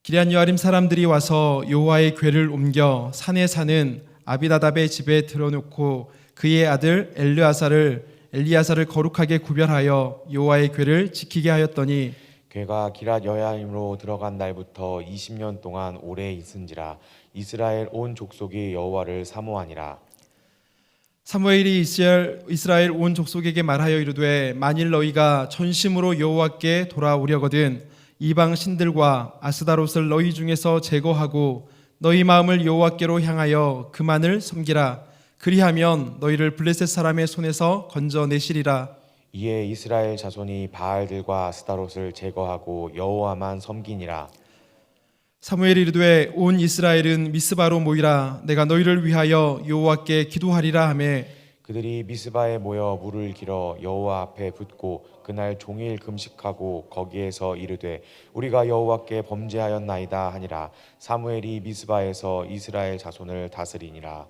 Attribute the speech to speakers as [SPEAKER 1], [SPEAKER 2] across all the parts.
[SPEAKER 1] 기럇 여아림 사람들이 와서 여호와의 궤를 옮겨 산에 사는 아비나답의 집에 들어놓고 그의 아들 엘리야사를 거룩하게 구별하여 여호와의 궤를 지키게 하였더니
[SPEAKER 2] 궤가 기럇 여야임으로 들어간 날부터 20년 동안 오래 있은지라. 이스라엘 온 족속이 여호와를 사모하니라.
[SPEAKER 1] 사무엘이 이스라엘 온 족속에게 말하여 이르되 만일 너희가 전심으로 여호와께 돌아오려거든 이방 신들과 아스다롯을 너희 중에서 제거하고 너희 마음을 여호와께로 향하여 그만을 섬기라. 그리하면 너희를 블레셋 사람의 손에서 건져내시리라.
[SPEAKER 2] 이에 이스라엘 자손이 바알들과 아스타롯을 제거하고 여호와만 섬기니라.
[SPEAKER 1] 사무엘이 이르되 온 이스라엘은 미스바로 모이라. 내가 너희를 위하여 여호와께 기도하리라 하매
[SPEAKER 2] 그들이 미스바에 모여 물을 길어 여호와 앞에 붓고 그날 종일 금식하고 거기에서 이르되 우리가 여호와께 범죄하였나이다 하니라. 사무엘이 미스바에서 이스라엘 자손을 다스리니라.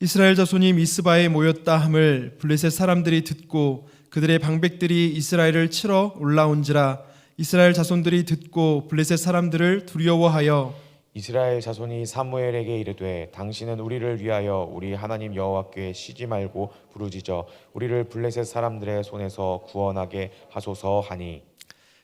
[SPEAKER 1] 이스라엘 자손이 미스바에 모였다 함을 블레셋 사람들이 듣고 그들의 방백들이 이스라엘을 치러 올라온지라. 이스라엘 자손들이 듣고 블레셋 사람들을 두려워하여
[SPEAKER 2] 이스라엘 자손이 사무엘에게 이르되 당신은 우리를 위하여 우리 하나님 여호와께 쉬지 말고 부르짖어 우리를 블레셋 사람들의 손에서 구원하게 하소서 하니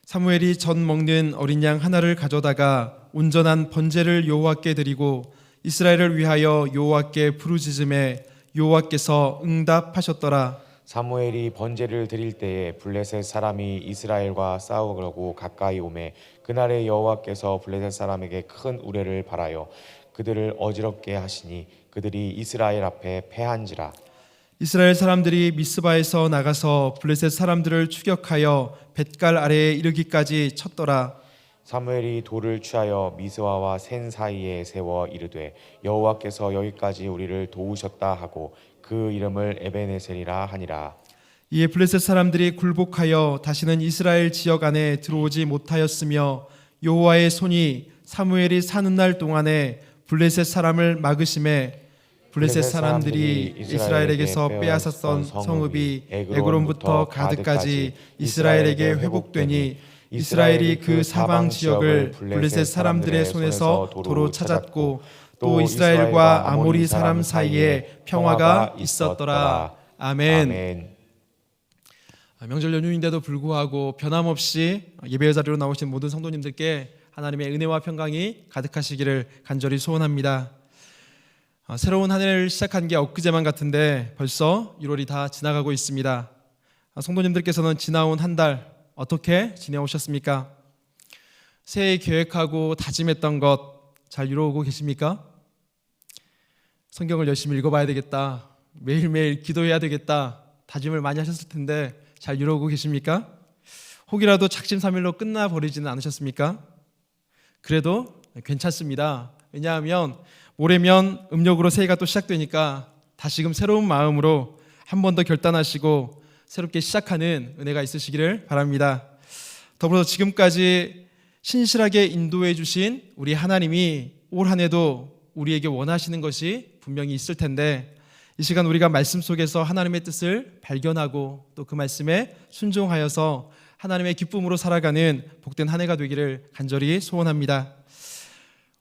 [SPEAKER 1] 사무엘이 전 먹는 어린 양 하나를 가져다가 온전한 번제를 여호와께 드리고 이스라엘을 위하여 여호와께 부르짖음에 여호와께서 응답하셨더라.
[SPEAKER 2] 사무엘이 번제를 드릴 때에 블레셋 사람이 이스라엘과 싸우려고 가까이 오매 그날에 여호와께서 블레셋 사람에게 큰 우레를 발하여 그들을 어지럽게 하시니 그들이 이스라엘 앞에 패한지라.
[SPEAKER 1] 이스라엘 사람들이 미스바에서 나가서 블레셋 사람들을 추격하여 벳갈 아래에 이르기까지 쳤더라.
[SPEAKER 2] 사무엘이 돌을 취하여 미스바와 센 사이에 세워 이르되 여호와께서 여기까지 우리를 도우셨다 하고 그 이름을 에베네셀이라 하니라.
[SPEAKER 1] 이에 블레셋 사람들이 굴복하여 다시는 이스라엘 지역 안에 들어오지 못하였으며 여호와의 손이 사무엘이 사는 날 동안에 블레셋 사람을 막으심에 블레셋 사람들이 이스라엘에게서 빼앗았던 성읍이 에그론부터 가드까지 이스라엘에게 회복되니 이스라엘이 그 사방 지역을 블레셋 사람들의 손에서 도로 찾았고 또 이스라엘과 아모리 사람 사이에 평화가 있었더라. 아멘. 명절 연휴인데도 불구하고 변함없이 예배 자리로 나오신 모든 성도님들께 하나님의 은혜와 평강이 가득하시기를 간절히 소원합니다. 새로운 한 해를 시작한 게 엊그제만 같은데 벌써 6월이 다 지나가고 있습니다. 성도님들께서는 지나온 한 달 어떻게 지내오셨습니까? 새해 계획하고 다짐했던 것 잘 이루어오고 계십니까? 성경을 열심히 읽어봐야 되겠다, 매일매일 기도해야 되겠다 다짐을 많이 하셨을 텐데 잘 이루어오고 계십니까? 혹이라도 작심삼일로 끝나버리지는 않으셨습니까? 그래도 괜찮습니다. 왜냐하면 모레면 음력으로 새해가 또 시작되니까 다시금 새로운 마음으로 한 번 더 결단하시고 새롭게 시작하는 은혜가 있으시기를 바랍니다. 더불어서 지금까지 신실하게 인도해 주신 우리 하나님이 올 한 해도 우리에게 원하시는 것이 분명히 있을 텐데 이 시간 우리가 말씀 속에서 하나님의 뜻을 발견하고 또 그 말씀에 순종하여서 하나님의 기쁨으로 살아가는 복된 한 해가 되기를 간절히 소원합니다.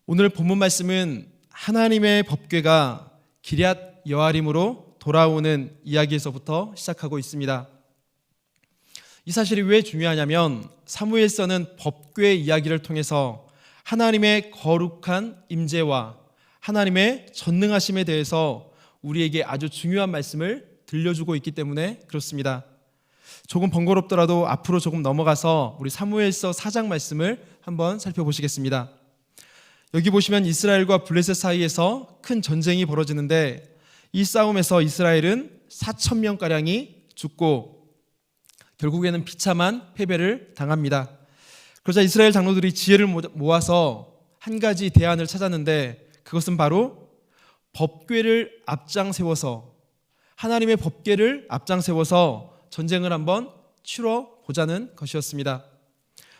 [SPEAKER 1] 오늘 본문 말씀은 하나님의 법궤가 기럇 여아림으로 돌아오는 이야기에서부터 시작하고 있습니다. 이 사실이 왜 중요하냐면 사무엘서는 법궤 이야기를 통해서 하나님의 거룩한 임재와 하나님의 전능하심에 대해서 우리에게 아주 중요한 말씀을 들려주고 있기 때문에 그렇습니다. 조금 번거롭더라도 앞으로 조금 넘어가서 우리 사무엘서 4장 말씀을 한번 살펴보시겠습니다. 여기 보시면 이스라엘과 블레셋 사이에서 큰 전쟁이 벌어지는데 이 싸움에서 이스라엘은 4,000명가량이 죽고 결국에는 비참한 패배를 당합니다. 그러자 이스라엘 장로들이 지혜를 모아서 한 가지 대안을 찾았는데 그것은 바로 법궤를 앞장 세워서 하나님의 법궤를 앞장 세워서 전쟁을 한번 치러 보자는 것이었습니다.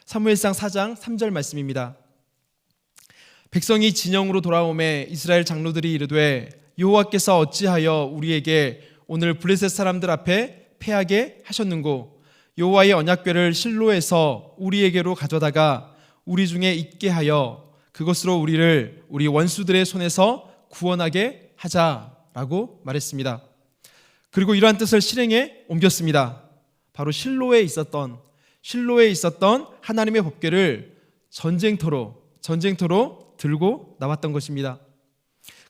[SPEAKER 1] 사무엘상 4장 3절 말씀입니다. 백성이 진영으로 돌아오매 이스라엘 장로들이 이르되 여호와께서 어찌하여 우리에게 오늘 블레셋 사람들 앞에 패하게 하셨는고 여호와의 언약궤를 실로에서 우리에게로 가져다가 우리 중에 있게 하여 그것으로 우리를 우리 원수들의 손에서 구원하게 하자라고 말했습니다. 그리고 이러한 뜻을 실행에 옮겼습니다. 바로 실로에 있었던 하나님의 법궤를 전쟁터로 들고 나왔던 것입니다.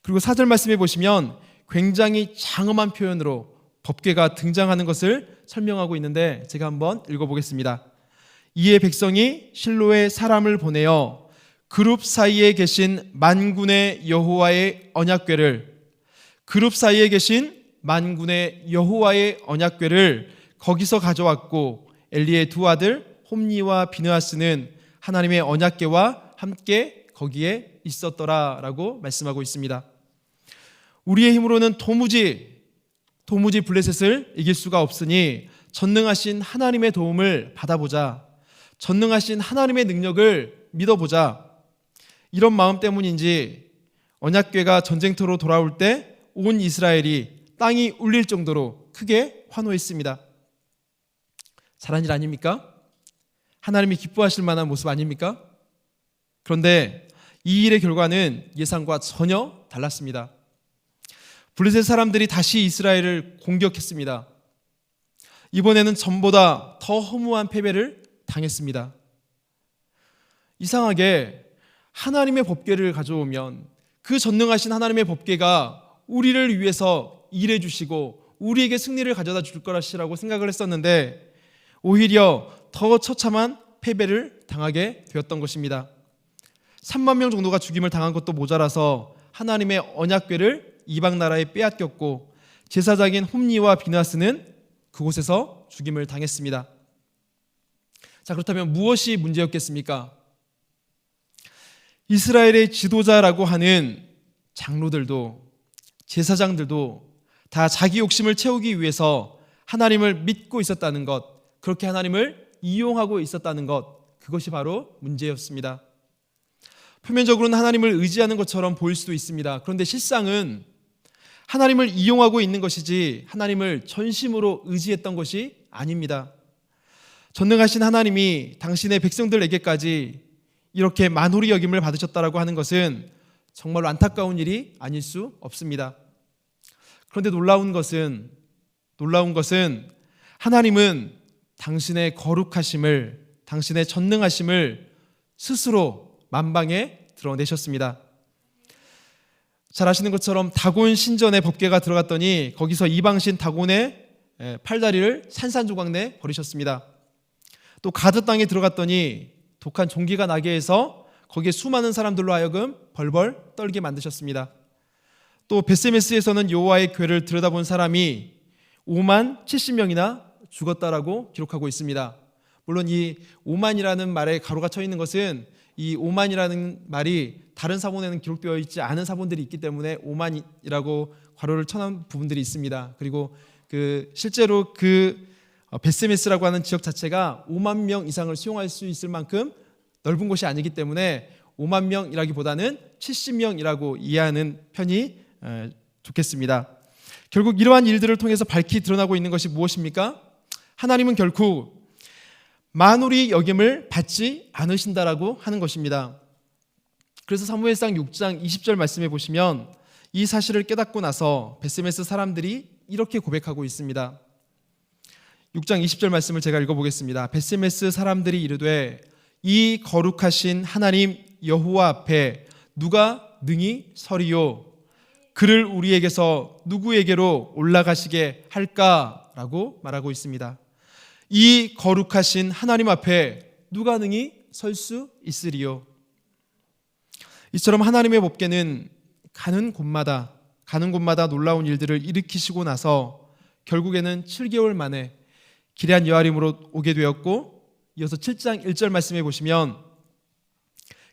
[SPEAKER 1] 그리고 4절 말씀에 보시면 굉장히 장엄한 표현으로 법궤가 등장하는 것을 설명하고 있는데 제가 한번 읽어보겠습니다. 이에 백성이 실로에 사람을 보내어 그룹 사이에 계신 만군의 여호와의 언약궤를 거기서 가져왔고 엘리의 두 아들 홈니와 비느하스는 하나님의 언약궤와 함께 거기에 있었더라라고 말씀하고 있습니다. 우리의 힘으로는 도무지 블레셋을 이길 수가 없으니 전능하신 하나님의 도움을 받아보자. 전능하신 하나님의 능력을 믿어보자. 이런 마음 때문인지 언약궤가 전쟁터로 돌아올 때 온 이스라엘이 땅이 울릴 정도로 크게 환호했습니다. 잘한 일 아닙니까? 하나님이 기뻐하실 만한 모습 아닙니까? 그런데 이 일의 결과는 예상과 전혀 달랐습니다. 블레셋 사람들이 다시 이스라엘을 공격했습니다. 이번에는 전보다 더 허무한 패배를 당했습니다. 이상하게 하나님의 법궤를 가져오면 그 전능하신 하나님의 법궤가 우리를 위해서 일해 주시고 우리에게 승리를 가져다 줄 것이라고 생각을 했었는데 오히려 더 처참한 패배를 당하게 되었던 것입니다. 3만 명 정도가 죽임을 당한 것도 모자라서 하나님의 언약궤를 이방 나라에 빼앗겼고 제사장인 홈니와 비느하스는 그곳에서 죽임을 당했습니다. 자, 그렇다면 무엇이 문제였겠습니까? 이스라엘의 지도자라고 하는 장로들도 제사장들도 다 자기 욕심을 채우기 위해서 하나님을 믿고 있었다는 것, 그렇게 하나님을 이용하고 있었다는 것, 그것이 바로 문제였습니다. 표면적으로는 하나님을 의지하는 것처럼 보일 수도 있습니다. 그런데 실상은 하나님을 이용하고 있는 것이지 하나님을 전심으로 의지했던 것이 아닙니다. 전능하신 하나님이 당신의 백성들에게까지 이렇게 만홀히 여김을 받으셨다라고 하는 것은 정말로 안타까운 일이 아닐 수 없습니다. 그런데 놀라운 것은 하나님은 당신의 거룩하심을, 당신의 전능하심을 스스로 만방에 드러내셨습니다. 잘 아시는 것처럼 다곤 신전에 법궤가 들어갔더니 거기서 이방신 다곤의 팔다리를 산산조각 내 버리셨습니다. 또 가드 땅에 들어갔더니 독한 종기가 나게 해서 거기에 수많은 사람들로 하여금 벌벌 떨게 만드셨습니다. 또 베세메스에서는 여호와의 궤를 들여다본 사람이 5만 70명이나 죽었다라고 기록하고 있습니다. 물론 이 5만이라는 말에 가로가 쳐 있는 것은 이 5만이라는 말이 다른 사본에는 기록되어 있지 않은 사본들이 있기 때문에 5만이라고 괄호를 쳐놓은 부분들이 있습니다. 그리고 실제로 베세메스라고 하는 지역 자체가 5만 명 이상을 수용할 수 있을 만큼 넓은 곳이 아니기 때문에 5만 명이라기보다는 70명이라고 이해하는 편이 좋겠습니다. 결국 이러한 일들을 통해서 밝히 드러나고 있는 것이 무엇입니까? 하나님은 결코 만홀히 여김을 받지 않으신다라고 하는 것입니다. 그래서 사무엘상 6장 20절 말씀해 보시면 이 사실을 깨닫고 나서 베세메스 사람들이 이렇게 고백하고 있습니다. 6장 20절 말씀을 제가 읽어보겠습니다. 베세메스 사람들이 이르되 이 거룩하신 하나님 여호와 앞에 누가 능히 서리요? 그를 우리에게서 누구에게로 올라가시게 할까라고 말하고 있습니다. 이 거룩하신 하나님 앞에 누가 능히 설 수 있으리요? 이처럼 하나님의 법궤는 가는 곳마다 놀라운 일들을 일으키시고 나서 결국에는 7개월 만에 기럇 여아림으로 오게 되었고, 이어서 7장 1절 말씀해 보시면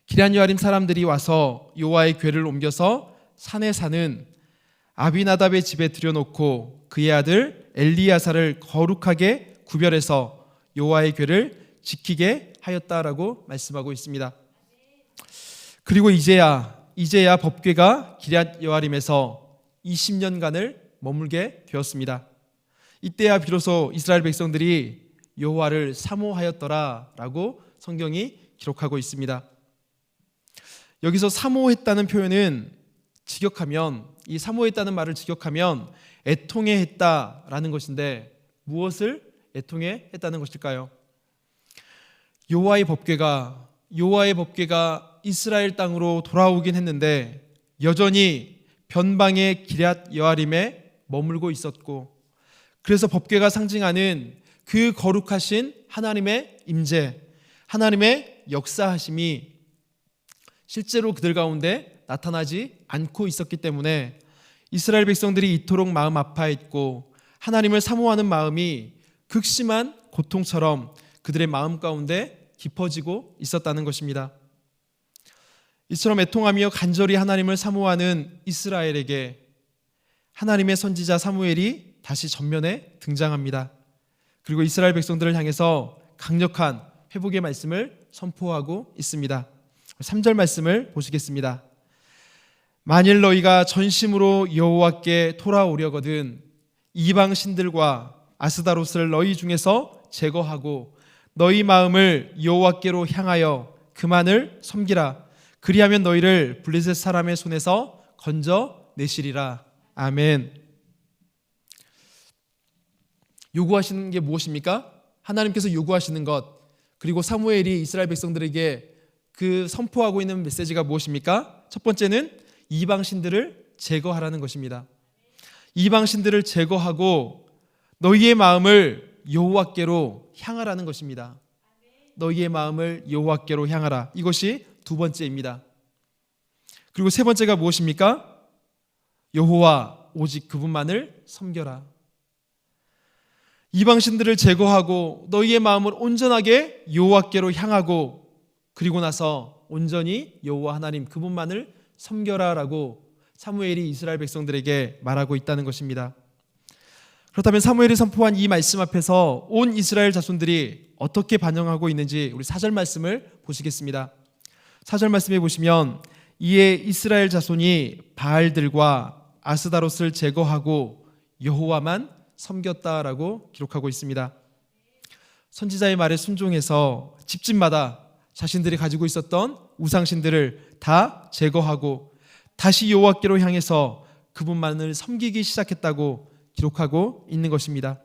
[SPEAKER 1] 기럇 여아림 사람들이 와서 여호와의 궤를 옮겨서 산에 사는 아비나답의 집에 들여놓고 그의 아들 엘리야사를 거룩하게 구별해서 여호와의 궤를 지키게 하였다라고 말씀하고 있습니다. 그리고 이제야 법궤가 기럇 여아림에서 20년간을 머물게 되었습니다. 이때야 비로소 이스라엘 백성들이 여호와를 사모하였더라라고 성경이 기록하고 있습니다. 여기서 사모했다는 표현은 직역하면, 이 사모했다는 말을 직역하면 애통해 했다라는 것인데, 무엇을 애통해 했다는 것일까요? 여호와의 법궤가 이스라엘 땅으로 돌아오긴 했는데 여전히 변방의 기럇 여아림에 머물고 있었고, 그래서 법궤가 상징하는 그 거룩하신 하나님의 임재, 하나님의 역사하심이 실제로 그들 가운데 나타나지 않고 있었기 때문에 이스라엘 백성들이 이토록 마음 아파했고, 하나님을 사모하는 마음이 극심한 고통처럼 그들의 마음 가운데 깊어지고 있었다는 것입니다. 이처럼 애통하며 간절히 하나님을 사모하는 이스라엘에게 하나님의 선지자 사무엘이 다시 전면에 등장합니다. 그리고 이스라엘 백성들을 향해서 강력한 회복의 말씀을 선포하고 있습니다. 3절 말씀을 보시겠습니다. 만일 너희가 전심으로 여호와께 돌아오려거든 이방 신들과 아스다롯을 너희 중에서 제거하고 너희 마음을 여호와께로 향하여 그만을 섬기라. 그리하면 너희를 블레셋 사람의 손에서 건져내시리라. 아멘. 요구하시는 게 무엇입니까? 하나님께서 요구하시는 것, 그리고 사무엘이 이스라엘 백성들에게 그 선포하고 있는 메시지가 무엇입니까? 첫 번째는 이방 신들을 제거하라는 것입니다. 이방 신들을 제거하고 너희의 마음을 여호와께로 향하라는 것입니다. 너희의 마음을 여호와께로 향하라. 이것이 두 번째입니다. 그리고 세 번째가 무엇입니까? 여호와 오직 그분만을 섬겨라. 이방 신들을 제거하고 너희의 마음을 온전하게 여호와께로 향하고, 그리고 나서 온전히 여호와 하나님 그분만을 섬겨라라고 사무엘이 이스라엘 백성들에게 말하고 있다는 것입니다. 그렇다면 사무엘이 선포한 이 말씀 앞에서 온 이스라엘 자손들이 어떻게 반응하고 있는지 우리 4절 말씀을 보시겠습니다. 4절 말씀에 보시면 이에 이스라엘 자손이 바알들과 아스다롯을 제거하고 여호와만 섬겼다라고 기록하고 있습니다. 선지자의 말에 순종해서 집집마다 자신들이 가지고 있었던 우상신들을 다 제거하고 다시 여호와께로 향해서 그분만을 섬기기 시작했다고 기록하고 있는 것입니다.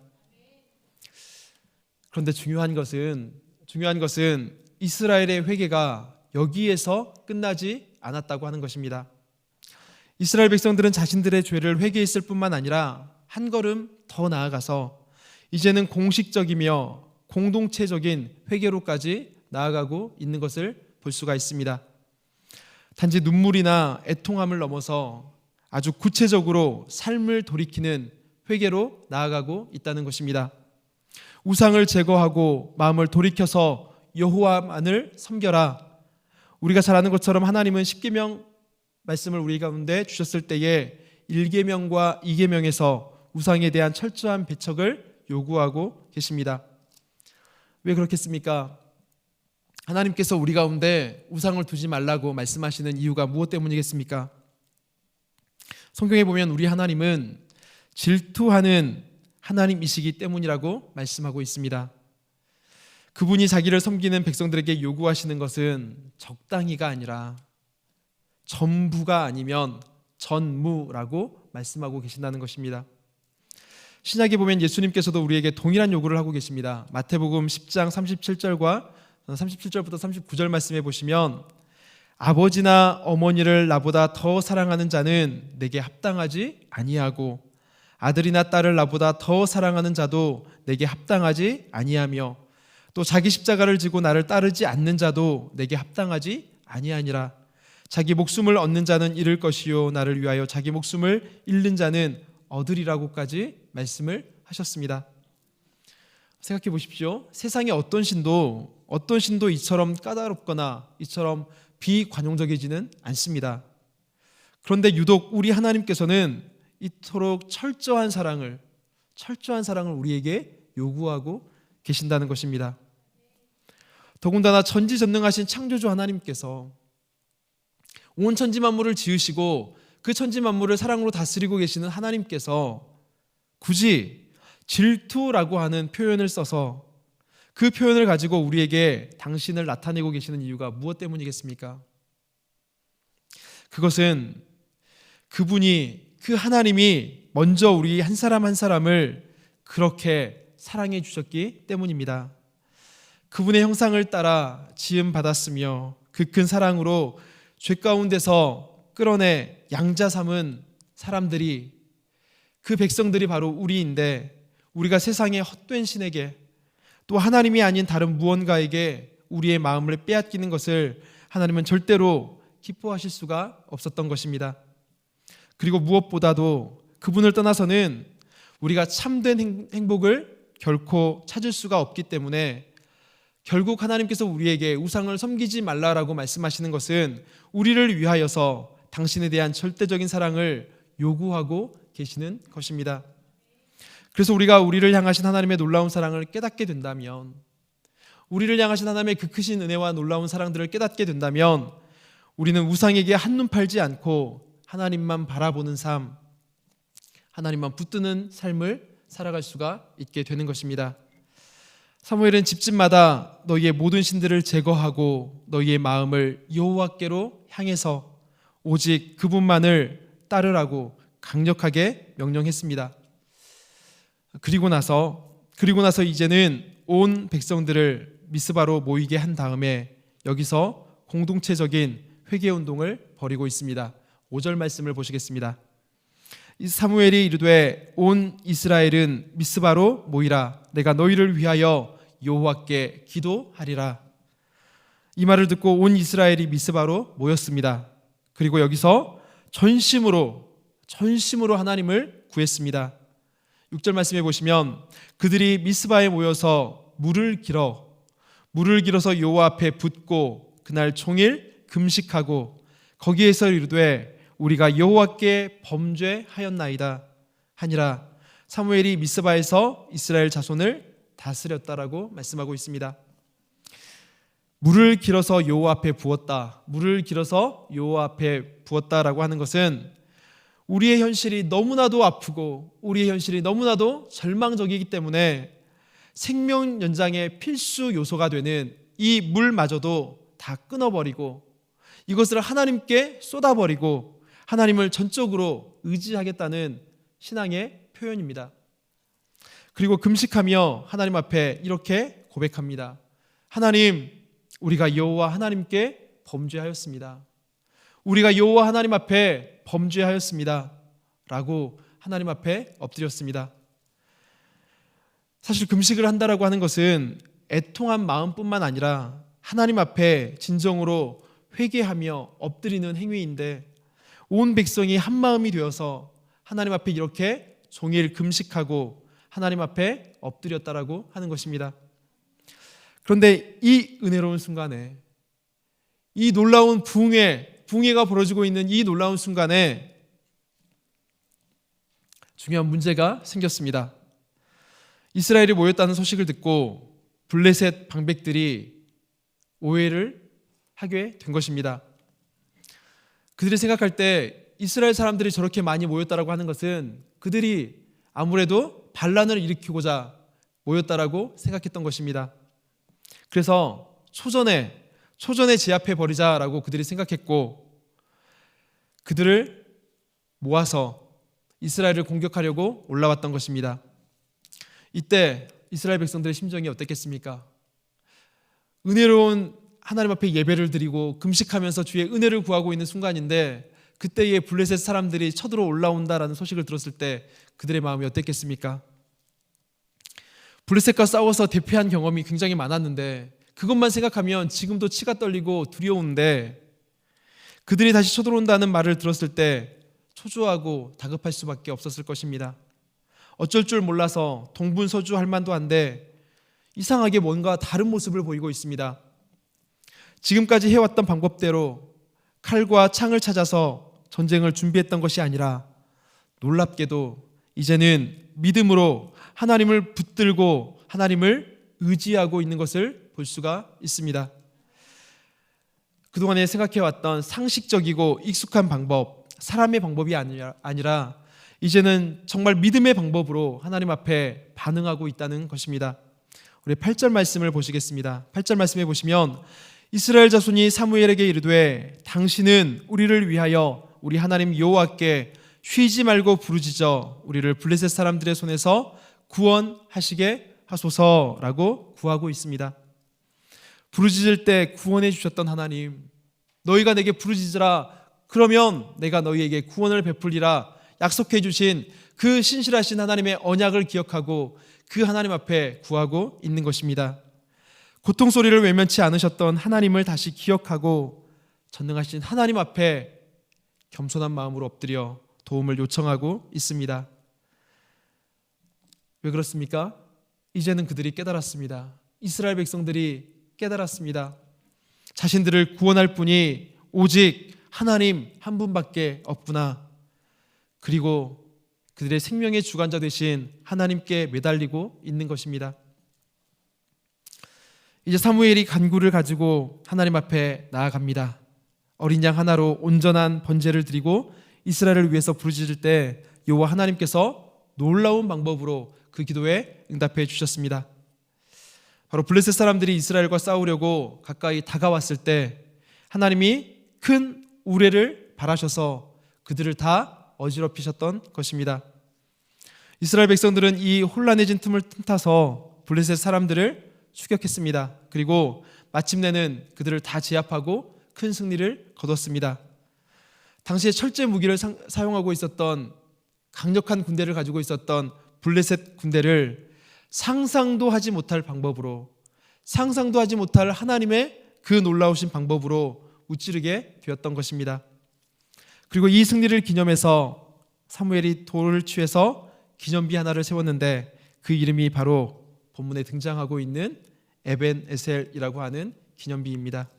[SPEAKER 1] 그런데 중요한 것은 이스라엘의 회개가 여기에서 끝나지 않았다고 하는 것입니다. 이스라엘 백성들은 자신들의 죄를 회개했을 뿐만 아니라 한 걸음 더 나아가서 이제는 공식적이며 공동체적인 회개로까지 나아가고 있는 것을 볼 수가 있습니다. 단지 눈물이나 애통함을 넘어서 아주 구체적으로 삶을 돌이키는 회개로 나아가고 있다는 것입니다. 우상을 제거하고 마음을 돌이켜서 여호와만을 섬겨라. 우리가 잘 아는 것처럼 하나님은 십계명 말씀을 우리 가운데 주셨을 때에 1계명과 2계명에서 우상에 대한 철저한 배척을 요구하고 계십니다. 왜 그렇겠습니까? 하나님께서 우리 가운데 우상을 두지 말라고 말씀하시는 이유가 무엇 때문이겠습니까? 성경에 보면 우리 하나님은 질투하는 하나님이시기 때문이라고 말씀하고 있습니다. 그분이 자기를 섬기는 백성들에게 요구하시는 것은 적당히가 아니라 전부가 아니면 전무라고 말씀하고 계신다는 것입니다. 신약에 보면 예수님께서도 우리에게 동일한 요구를 하고 계십니다. 마태복음 10장 37절과 37절부터 39절 말씀해 보시면 아버지나 어머니를 나보다 더 사랑하는 자는 내게 합당하지 아니하고 아들이나 딸을 나보다 더 사랑하는 자도 내게 합당하지 아니하며 또 자기 십자가를 지고 나를 따르지 않는 자도 내게 합당하지 아니하니라. 자기 목숨을 얻는 자는 잃을 것이요 나를 위하여 자기 목숨을 잃는 자는 얻으리라고까지 말씀을 하셨습니다. 생각해 보십시오. 세상의 어떤 신도 이처럼 까다롭거나 이처럼 비관용적이지는 않습니다. 그런데 유독 우리 하나님께서는 이토록 철저한 사랑을 우리에게 요구하고 계신다는 것입니다. 더군다나 전지전능하신 창조주 하나님께서 온 천지 만물을 지으시고 그 천지 만물을 사랑으로 다스리고 계시는 하나님께서 굳이 질투라고 하는 표현을 써서 그 표현을 가지고 우리에게 당신을 나타내고 계시는 이유가 무엇 때문이겠습니까? 그것은 그 하나님이 먼저 우리 한 사람 한 사람을 그렇게 사랑해 주셨기 때문입니다. 그분의 형상을 따라 지음 받았으며 그 큰 사랑으로 죄 가운데서 끌어내 양자 삼은 사람들이, 그 백성들이 바로 우리인데, 우리가 세상의 헛된 신에게 또 하나님이 아닌 다른 무언가에게 우리의 마음을 빼앗기는 것을 하나님은 절대로 기뻐하실 수가 없었던 것입니다. 그리고 무엇보다도 그분을 떠나서는 우리가 참된 행복을 결코 찾을 수가 없기 때문에 결국 하나님께서 우리에게 우상을 섬기지 말라라고 말씀하시는 것은 우리를 위하여서 당신에 대한 절대적인 사랑을 요구하고 계시는 것입니다. 그래서 우리가 우리를 향하신 하나님의 놀라운 사랑을 깨닫게 된다면, 우리를 향하신 하나님의 그 크신 은혜와 놀라운 사랑들을 깨닫게 된다면 우리는 우상에게 한눈 팔지 않고 하나님만 바라보는 삶, 하나님만 붙드는 삶을 살아갈 수가 있게 되는 것입니다. 사무엘은 집집마다 너희의 모든 신들을 제거하고 너희의 마음을 여호와께로 향해서 오직 그분만을 따르라고 강력하게 명령했습니다. 그리고 나서 이제는 온 백성들을 미스바로 모이게 한 다음에 여기서 공동체적인 회개 운동을 벌이고 있습니다. 5절 말씀을 보시겠습니다. 사무엘이 이르되 온 이스라엘은 미스바로 모이라. 내가 너희를 위하여 여호와께 기도하리라. 이 말을 듣고 온 이스라엘이 미스바로 모였습니다. 그리고 여기서 전심으로 하나님을 구했습니다. 6절 말씀해 보시면 그들이 미스바에 모여서 물을 길어서 여호와 앞에 붓고 그날 종일 금식하고 거기에서 이르되 우리가 여호와께 범죄하였나이다 하니라. 사무엘이 미스바에서 이스라엘 자손을 다스렸다라고 말씀하고 있습니다. 물을 길어서 여호와 앞에 부었다. 물을 길어서 여호와 앞에 부었다라고 하는 것은 우리의 현실이 너무나도 아프고 우리의 현실이 너무나도 절망적이기 때문에 생명 연장의 필수 요소가 되는 이 물마저도 다 끊어버리고 이것을 하나님께 쏟아버리고 하나님을 전적으로 의지하겠다는 신앙의 표현입니다. 그리고 금식하며 하나님 앞에 이렇게 고백합니다. 하나님, 우리가 여호와 하나님께 범죄하였습니다. 우리가 여호와 하나님 앞에 범죄하였습니다 라고 하나님 앞에 엎드렸습니다. 사실 금식을 한다라고 하는 것은 애통한 마음뿐만 아니라 하나님 앞에 진정으로 회개하며 엎드리는 행위인데, 온 백성이 한 마음이 되어서 하나님 앞에 이렇게 종일 금식하고 하나님 앞에 엎드렸다라고 하는 것입니다. 그런데 이 은혜로운 순간에, 이 놀라운 붕괴가 벌어지고 있는 이 놀라운 순간에 중요한 문제가 생겼습니다. 이스라엘이 모였다는 소식을 듣고 블레셋 방백들이 오해를 하게 된 것입니다. 그들이 생각할 때 이스라엘 사람들이 저렇게 많이 모였다라고 하는 것은 그들이 아무래도 반란을 일으키고자 모였다라고 생각했던 것입니다. 그래서 초전에 제압해 버리자라고 그들이 생각했고, 그들을 모아서 이스라엘을 공격하려고 올라왔던 것입니다. 이때 이스라엘 백성들의 심정이 어땠겠습니까? 은혜로운 하나님 앞에 예배를 드리고 금식하면서 주의 은혜를 구하고 있는 순간인데, 그때의 블레셋 사람들이 쳐들어 올라온다라는 소식을 들었을 때 그들의 마음이 어땠겠습니까? 블레셋과 싸워서 대패한 경험이 굉장히 많았는데 그것만 생각하면 지금도 치가 떨리고 두려운데, 그들이 다시 쳐들어온다는 말을 들었을 때 초조하고 다급할 수밖에 없었을 것입니다. 어쩔 줄 몰라서 동분서주할 만도 한데 이상하게 뭔가 다른 모습을 보이고 있습니다. 지금까지 해왔던 방법대로 칼과 창을 찾아서 전쟁을 준비했던 것이 아니라 놀랍게도 이제는 믿음으로 하나님을 붙들고 하나님을 의지하고 있는 것을 볼 수가 있습니다. 그동안에 생각해왔던 상식적이고 익숙한 방법, 사람의 방법이 아니라 이제는 정말 믿음의 방법으로 하나님 앞에 반응하고 있다는 것입니다. 우리 8절 말씀을 보시겠습니다. 8절 말씀에 보시면 이스라엘 자손이 사무엘에게 이르되 당신은 우리를 위하여 우리 하나님 여호와께 쉬지 말고 부르짖어 우리를 블레셋 사람들의 손에서 구원하시게 하소서라고 구하고 있습니다. 부르짖을 때 구원해 주셨던 하나님, 너희가 내게 부르짖으라 그러면 내가 너희에게 구원을 베풀리라 약속해 주신 그 신실하신 하나님의 언약을 기억하고 그 하나님 앞에 구하고 있는 것입니다. 고통 소리를 외면치 않으셨던 하나님을 다시 기억하고 전능하신 하나님 앞에 겸손한 마음으로 엎드려 도움을 요청하고 있습니다. 왜 그렇습니까? 이제는 그들이 깨달았습니다. 이스라엘 백성들이 깨달았습니다. 자신들을 구원할 분이 오직 하나님 한 분밖에 없구나. 그리고 그들의 생명의 주관자 되신 하나님께 매달리고 있는 것입니다. 이제 사무엘이 간구를 가지고 하나님 앞에 나아갑니다. 어린 양 하나로 온전한 번제를 드리고 이스라엘을 위해서 부르짖을 때 여호와 하나님께서 놀라운 방법으로 그 기도에 응답해 주셨습니다. 바로 블레셋 사람들이 이스라엘과 싸우려고 가까이 다가왔을 때 하나님이 큰 우레를 발하셔서 그들을 다 어지럽히셨던 것입니다. 이스라엘 백성들은 이 혼란해진 틈을 틈타서 블레셋 사람들을 추격했습니다. 그리고 마침내는 그들을 다 제압하고 큰 승리를 거뒀습니다. 당시에 철제 무기를 사용하고 있었던 강력한 군대를 가지고 있었던 블레셋 군대를 상상도 하지 못할 방법으로, 상상도 하지 못할 하나님의 그 놀라우신 방법으로 무찌르게 되었던 것입니다. 그리고 이 승리를 기념해서 사무엘이 돌을 취해서 기념비 하나를 세웠는데 그 이름이 바로 본문에 등장하고 있는 에벤에셀이라고 하는 기념비입니다.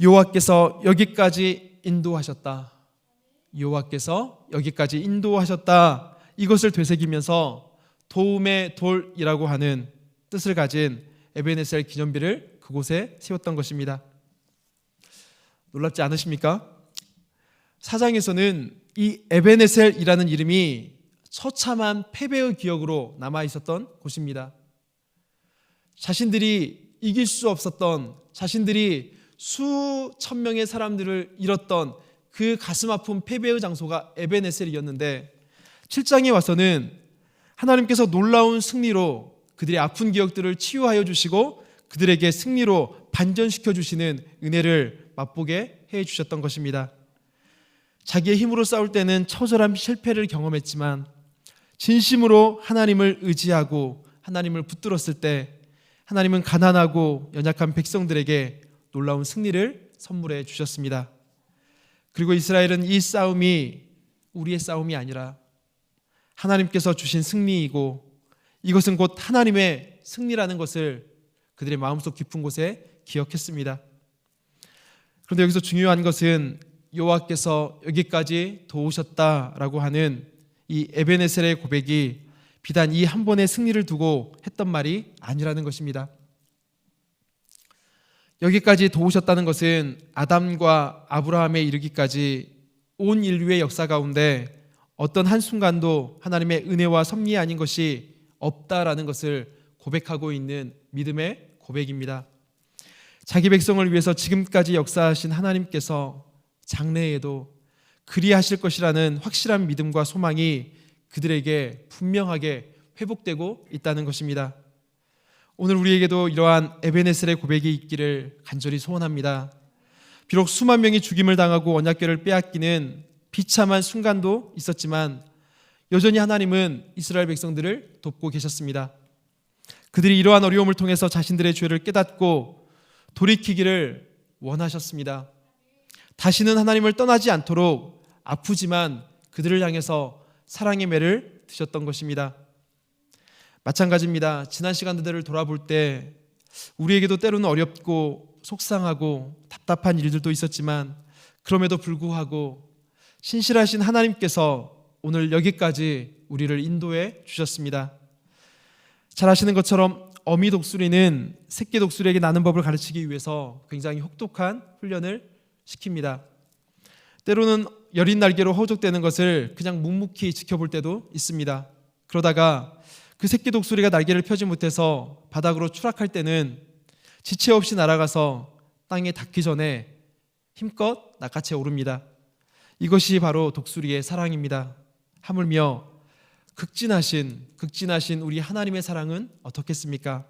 [SPEAKER 1] 여호와께서 여기까지 인도하셨다. 여호와께서 여기까지 인도하셨다. 이것을 되새기면서 도움의 돌이라고 하는 뜻을 가진 에벤에셀 기념비를 그곳에 세웠던 것입니다. 놀랍지 않으십니까? 사장에서는 이 에벤에셀이라는 이름이 처참한 패배의 기억으로 남아 있었던 곳입니다. 자신들이 이길 수 없었던, 자신들이 수천 명의 사람들을 잃었던 그 가슴 아픈 패배의 장소가 에벤에셀이었는데 7장에 와서는 하나님께서 놀라운 승리로 그들의 아픈 기억들을 치유하여 주시고 그들에게 승리로 반전시켜 주시는 은혜를 맛보게 해 주셨던 것입니다. 자기의 힘으로 싸울 때는 처절한 실패를 경험했지만 진심으로 하나님을 의지하고 하나님을 붙들었을 때 하나님은 가난하고 연약한 백성들에게 놀라운 승리를 선물해 주셨습니다. 그리고 이스라엘은 이 싸움이 우리의 싸움이 아니라 하나님께서 주신 승리이고 이것은 곧 하나님의 승리라는 것을 그들의 마음속 깊은 곳에 기억했습니다. 그런데 여기서 중요한 것은 여호와께서 여기까지 도우셨다라고 하는 이 에벤에셀의 고백이 비단 이 한 번의 승리를 두고 했던 말이 아니라는 것입니다. 여기까지 도우셨다는 것은 아담과 아브라함에 이르기까지 온 인류의 역사 가운데 어떤 한순간도 하나님의 은혜와 섭리 아닌 것이 없다라는 것을 고백하고 있는 믿음의 고백입니다. 자기 백성을 위해서 지금까지 역사하신 하나님께서 장래에도 그리하실 것이라는 확실한 믿음과 소망이 그들에게 분명하게 회복되고 있다는 것입니다. 오늘 우리에게도 이러한 에벤에셀의 고백이 있기를 간절히 소원합니다. 비록 수만 명이 죽임을 당하고 언약궤를 빼앗기는 비참한 순간도 있었지만 여전히 하나님은 이스라엘 백성들을 돕고 계셨습니다. 그들이 이러한 어려움을 통해서 자신들의 죄를 깨닫고 돌이키기를 원하셨습니다. 다시는 하나님을 떠나지 않도록 아프지만 그들을 향해서 사랑의 매를 드셨던 것입니다. 마찬가지입니다. 지난 시간들을 돌아볼 때 우리에게도 때로는 어렵고 속상하고 답답한 일들도 있었지만 그럼에도 불구하고 신실하신 하나님께서 오늘 여기까지 우리를 인도해 주셨습니다. 잘 아시는 것처럼 어미 독수리는 새끼 독수리에게 나는 법을 가르치기 위해서 굉장히 혹독한 훈련을 시킵니다. 때로는 여린 날개로 허우적대는 것을 그냥 묵묵히 지켜볼 때도 있습니다. 그러다가 그 새끼 독수리가 날개를 펴지 못해서 바닥으로 추락할 때는 지체 없이 날아가서 땅에 닿기 전에 힘껏 낚아채 오릅니다. 이것이 바로 독수리의 사랑입니다. 하물며 극진하신 우리 하나님의 사랑은 어떻겠습니까?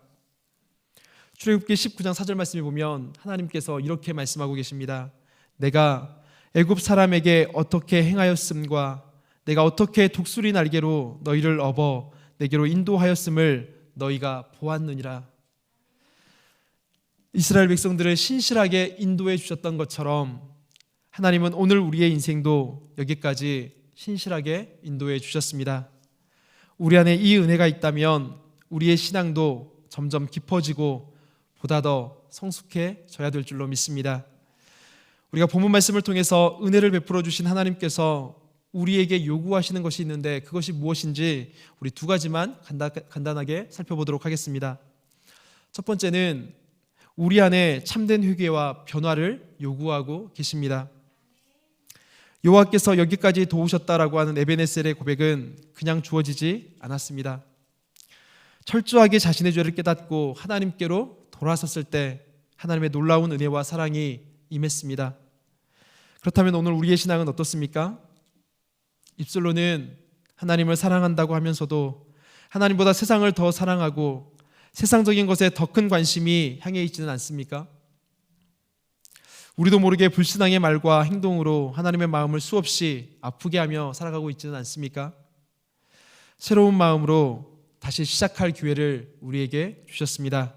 [SPEAKER 1] 출애굽기 19장 4절 말씀을 보면 하나님께서 이렇게 말씀하고 계십니다. 내가 애굽 사람에게 어떻게 행하였음과 내가 어떻게 독수리 날개로 너희를 업어 내게로 인도하였음을 너희가 보았느니라. 이스라엘 백성들을 신실하게 인도해 주셨던 것처럼 하나님은 오늘 우리의 인생도 여기까지 신실하게 인도해 주셨습니다. 우리 안에 이 은혜가 있다면 우리의 신앙도 점점 깊어지고 보다 더 성숙해져야 될 줄로 믿습니다. 우리가 본문 말씀을 통해서 은혜를 베풀어 주신 하나님께서 우리에게 요구하시는 것이 있는데 그것이 무엇인지 우리 두 가지만 간단하게 살펴보도록 하겠습니다. 첫 번째는 우리 안에 참된 회개와 변화를 요구하고 계십니다. 여호와께서 여기까지 도우셨다라고 하는 에베네셀의 고백은 그냥 주어지지 않았습니다. 철저하게 자신의 죄를 깨닫고 하나님께로 돌아섰을 때 하나님의 놀라운 은혜와 사랑이 임했습니다. 그렇다면 오늘 우리의 신앙은 어떻습니까? 입술로는 하나님을 사랑한다고 하면서도 하나님보다 세상을 더 사랑하고 세상적인 것에 더 큰 관심이 향해 있지는 않습니까? 우리도 모르게 불신앙의 말과 행동으로 하나님의 마음을 수없이 아프게 하며 살아가고 있지는 않습니까? 새로운 마음으로 다시 시작할 기회를 우리에게 주셨습니다.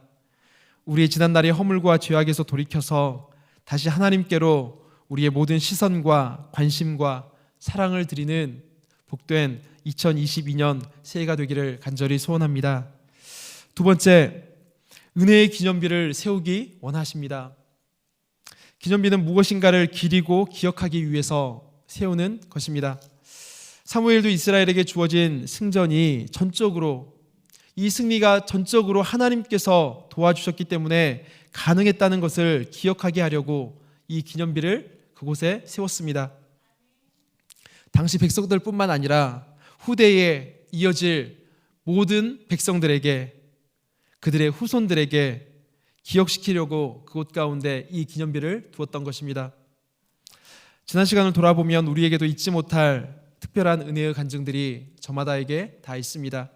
[SPEAKER 1] 우리의 지난날의 허물과 죄악에서 돌이켜서 다시 하나님께로 우리의 모든 시선과 관심과 사랑을 드리는 복된 2022년 새해가 되기를 간절히 소원합니다. 두 번째, 은혜의 기념비를 세우기 원하십니다. 기념비는 무엇인가를 기리고 기억하기 위해서 세우는 것입니다. 사무엘도 이스라엘에게 주어진 승전이 이 승리가 전적으로 하나님께서 도와주셨기 때문에 가능했다는 것을 기억하게 하려고 이 기념비를 그곳에 세웠습니다. 당시 백성들뿐만 아니라 후대에 이어질 모든 백성들에게, 그들의 후손들에게 기억시키려고 그곳 가운데 이 기념비를 두었던 것입니다. 지난 시간을 돌아보면 우리에게도 잊지 못할 특별한 은혜의 간증들이 저마다에게 다 있습니다.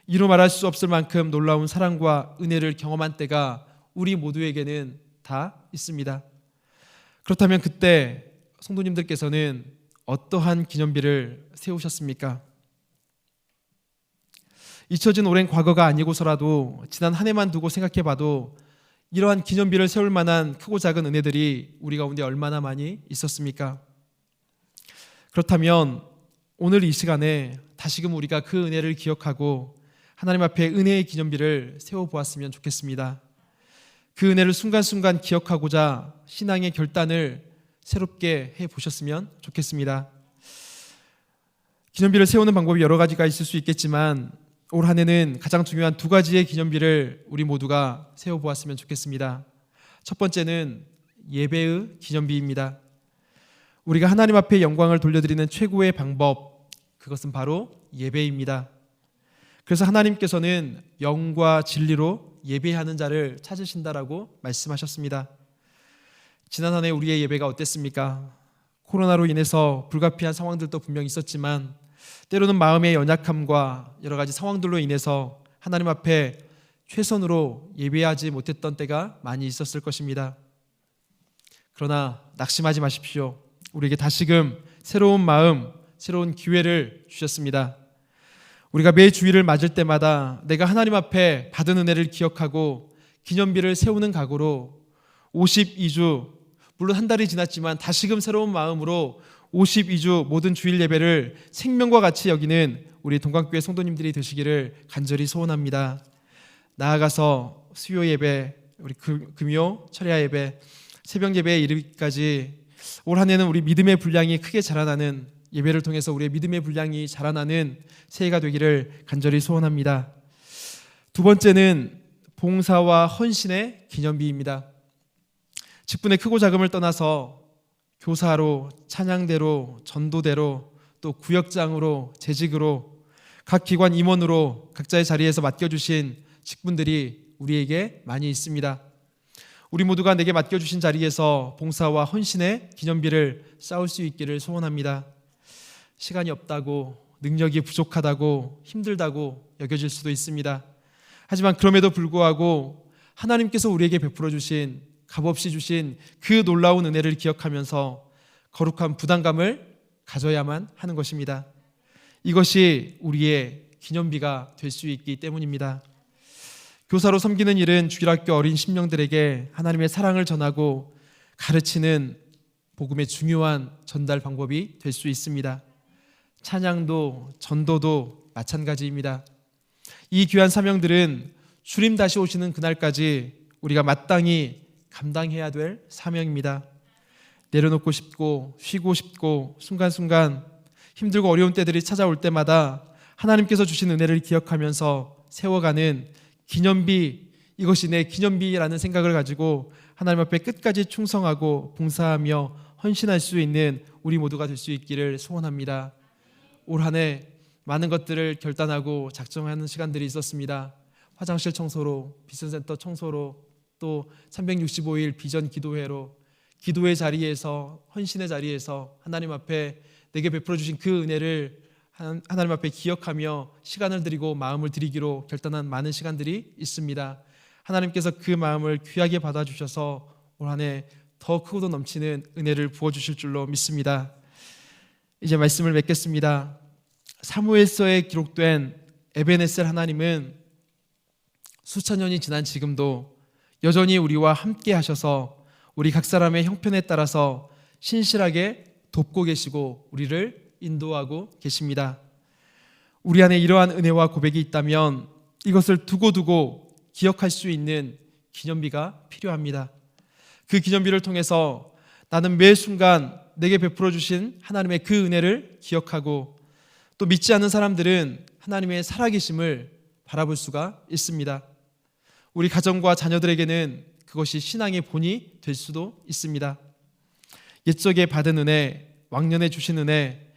[SPEAKER 1] 이루 말할 수 없을 만큼 놀라운 사랑과 은혜를 경험한 때가 우리 모두에게는 다 있습니다. 그렇다면 그때 성도님들께서는 어떠한 기념비를 세우셨습니까? 잊혀진 오랜 과거가 아니고서라도 지난 한 해만 두고 생각해봐도 이러한 기념비를 세울 만한 크고 작은 은혜들이 우리 가운데 얼마나 많이 있었습니까? 그렇다면 오늘 이 시간에 다시금 우리가 그 은혜를 기억하고 하나님 앞에 은혜의 기념비를 세워보았으면 좋겠습니다. 그 은혜를 순간순간 기억하고자 신앙의 결단을 새롭게 해보셨으면 좋겠습니다. 기념비를 세우는 방법이 여러 가지가 있을 수 있겠지만 올 한 해는 가장 중요한 두 가지의 기념비를 우리 모두가 세워보았으면 좋겠습니다. 첫 번째는 예배의 기념비입니다. 우리가 하나님 앞에 영광을 돌려드리는 최고의 방법, 그것은 바로 예배입니다. 그래서 하나님께서는 영과 진리로 예배하는 자를 찾으신다라고 말씀하셨습니다. 지난 한 해 우리의 예배가 어땠습니까? 코로나로 인해서 불가피한 상황들도 분명히 있었지만 때로는 마음의 연약함과 여러 가지 상황들로 인해서 하나님 앞에 최선으로 예배하지 못했던 때가 많이 있었을 것입니다. 그러나 낙심하지 마십시오. 우리에게 다시금 새로운 마음, 새로운 기회를 주셨습니다. 우리가 매 주일을 맞을 때마다 내가 하나님 앞에 받은 은혜를 기억하고 기념비를 세우는 각오로 52주, 물론 한 달이 지났지만 다시금 새로운 마음으로 52주 모든 주일 예배를 생명과 같이 여기는 우리 동강교회 성도님들이 되시기를 간절히 소원합니다. 나아가서 수요 예배, 우리 금요 철야 예배, 새벽 예배에 이르기까지 올 한 해는 우리 믿음의 분량이 크게 자라나는, 예배를 통해서 우리의 믿음의 분량이 자라나는 새해가 되기를 간절히 소원합니다. 두 번째는 봉사와 헌신의 기념비입니다. 직분의 크고 작음을 떠나서 교사로, 찬양대로, 전도대로, 또 구역장으로, 재직으로, 각 기관 임원으로 각자의 자리에서 맡겨주신 직분들이 우리에게 많이 있습니다. 우리 모두가 내게 맡겨주신 자리에서 봉사와 헌신의 기념비를 쌓을 수 있기를 소원합니다. 시간이 없다고, 능력이 부족하다고, 힘들다고 여겨질 수도 있습니다. 하지만 그럼에도 불구하고 하나님께서 우리에게 베풀어 주신, 값없이 주신 그 놀라운 은혜를 기억하면서 거룩한 부담감을 가져야만 하는 것입니다. 이것이 우리의 기념비가 될 수 있기 때문입니다. 교사로 섬기는 일은 주일학교 어린 심령들에게 하나님의 사랑을 전하고 가르치는 복음의 중요한 전달 방법이 될 수 있습니다. 찬양도 전도도 마찬가지입니다. 이 귀한 사명들은 주님 다시 오시는 그날까지 우리가 마땅히 감당해야 될 사명입니다. 내려놓고 싶고 쉬고 싶고 순간순간 힘들고 어려운 때들이 찾아올 때마다 하나님께서 주신 은혜를 기억하면서 세워가는 기념비, 이것이 내 기념비라는 생각을 가지고 하나님 앞에 끝까지 충성하고 봉사하며 헌신할 수 있는 우리 모두가 될 수 있기를 소원합니다. 올 한 해 많은 것들을 결단하고 작정하는 시간들이 있었습니다. 화장실 청소로, 비전센터 청소로, 또 365일 비전 기도회로, 기도의 자리에서, 헌신의 자리에서 하나님 앞에 내게 베풀어 주신 그 은혜를 하나님 앞에 기억하며 시간을 드리고 마음을 드리기로 결단한 많은 시간들이 있습니다. 하나님께서 그 마음을 귀하게 받아주셔서 올 한 해 더 크고도 넘치는 은혜를 부어주실 줄로 믿습니다. 이제 말씀을 맺겠습니다. 사무엘서에 기록된 에베네셀 하나님은 수천 년이 지난 지금도 여전히 우리와 함께 하셔서 우리 각 사람의 형편에 따라서 신실하게 돕고 계시고 우리를 인도하고 계십니다. 우리 안에 이러한 은혜와 고백이 있다면 이것을 두고두고 기억할 수 있는 기념비가 필요합니다. 그 기념비를 통해서 나는 매 순간 내게 베풀어 주신 하나님의 그 은혜를 기억하고 또 믿지 않는 사람들은 하나님의 살아계심을 바라볼 수가 있습니다. 우리 가정과 자녀들에게는 그것이 신앙의 본이 될 수도 있습니다. 옛적에 받은 은혜, 왕년에 주신 은혜,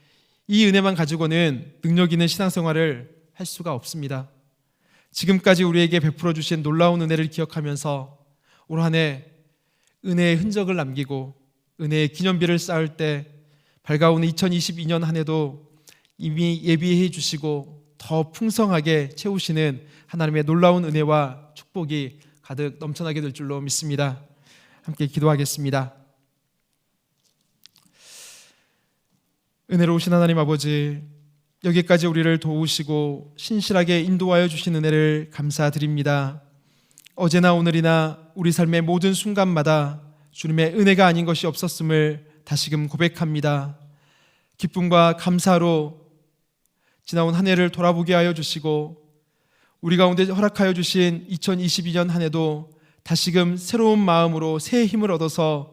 [SPEAKER 1] 이 은혜만 가지고는 능력 있는 신앙생활을 할 수가 없습니다. 지금까지 우리에게 베풀어 주신 놀라운 은혜를 기억하면서 올 한 해 은혜의 흔적을 남기고 은혜의 기념비를 쌓을 때 밝아오는 2022년 한 해도 이미 예비해 주시고 더 풍성하게 채우시는 하나님의 놀라운 은혜와 축복이 가득 넘쳐나게 될 줄로 믿습니다. 함께 기도하겠습니다. 은혜로우신 하나님 아버지, 여기까지 우리를 도우시고 신실하게 인도하여 주신 은혜를 감사드립니다. 어제나 오늘이나 우리 삶의 모든 순간마다 주님의 은혜가 아닌 것이 없었음을 다시금 고백합니다. 기쁨과 감사로 지나온 한 해를 돌아보게 하여 주시고 우리 가운데 허락하여 주신 2022년 한 해도 다시금 새로운 마음으로 새 힘을 얻어서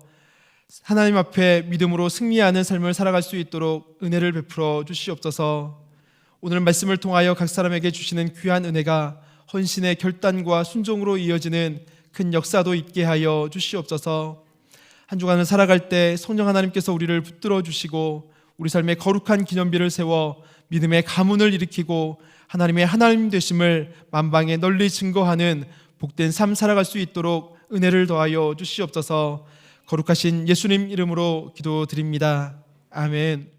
[SPEAKER 1] 하나님 앞에 믿음으로 승리하는 삶을 살아갈 수 있도록 은혜를 베풀어 주시옵소서. 오늘 말씀을 통하여 각 사람에게 주시는 귀한 은혜가 헌신의 결단과 순종으로 이어지는 큰 역사도 있게 하여 주시옵소서. 한 주간을 살아갈 때 성령 하나님께서 우리를 붙들어 주시고 우리 삶에 거룩한 기념비를 세워 믿음의 가문을 일으키고 하나님의 하나님 되심을 만방에 널리 증거하는 복된 삶 살아갈 수 있도록 은혜를 더하여 주시옵소서. 거룩하신 예수님 이름으로 기도드립니다. 아멘.